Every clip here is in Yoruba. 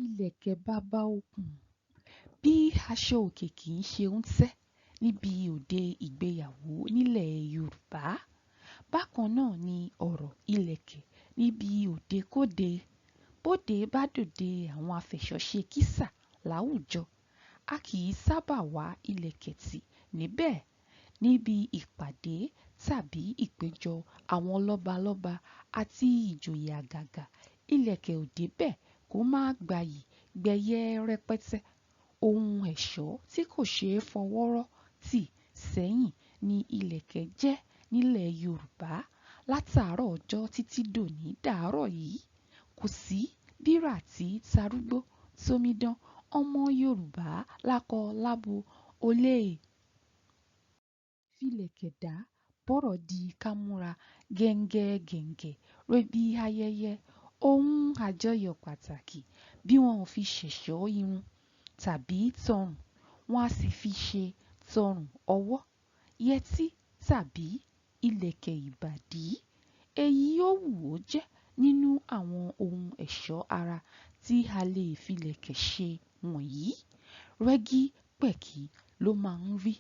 Ìlẹ̀kẹ̀ bàbá okùn. Bí aṣọ òkè kì í ṣe ń tẹ́ níbi òde ìgbéyàwó nílẹ̀ Yorùbá, bákan náà ni ọ̀rọ̀ ìlẹ̀kẹ̀ níbi òdekóde. Bóde bá dòde àwọn afẹ̀ṣọ́ṣe kísà láwùjọ, a kì í sábà wá ìlẹ̀kẹ̀ tì níbẹ̀. Níbi ìpàdé tàbí ìpéjọ àwọn lọ́balọ́ba àti ìjòyè àgàgà, ìlẹ̀kẹ̀ ò débẹ̀ kó má gbayì gbẹyẹ rẹpẹtẹ. Ohun ẹ̀ṣọ́ tí kò ṣeé fọwọ́ rọ́ tì sẹ́yìn ni ìlẹ̀kẹ̀ jẹ́ nílẹ̀ Yorùbá. Látàárọ̀ ọjọ́ títí dòní dàárọ̀ yìí, kò sí bírà tí tarúgbó tómídán ọmọ Yorùbá lákọ lábo olè fìlẹ̀kẹ̀ dá bọ́rọ̀ di kámúra gẹ̀ǹgẹ̀ rebi ayẹyẹ ohun àjọyọ̀ pàtàkì. Bí wọn ò fi ṣẹ̀ṣọ́ irun tàbí tọrùn, wọn a sì fi ṣe tọrùn ọwọ́, yẹtí tàbí ìlẹ̀kẹ̀ ìbàdí. Èyí ó wù ó jẹ́ nínú àwọn ohun ẹ̀ṣọ́ ara tí a lè filẹ̀kẹ̀ ṣe wọ̀nyí. Rẹ́gípẹ̀kí ló máa ń rí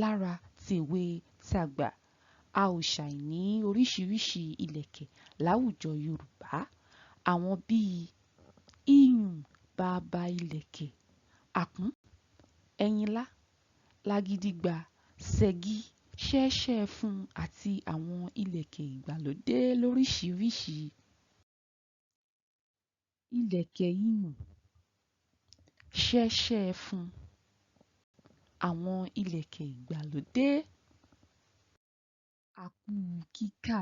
lára tèwe tàgbà. A ò ṣàìní oríṣiríṣi ìlẹ̀kẹ̀ láwùjọ Yorùbá. Àwọn bíi iyùn bàbá ìlẹ̀kẹ̀, àpọ́n, ẹ̀yìnlá, lágídígba, ṣẹ́gí, ṣẹ́ẹ́ṣẹ́ẹ̀fun àti àwọn ìlẹ̀kẹ̀ ìgbàlódé lóríṣiríṣi. Ìlẹ̀kẹ̀ iyùn, ṣẹ́ẹ́ṣẹ́ẹ̀fun, àwọn ìlẹ̀kẹ̀ ìgbàlódé. Àkú kíkà.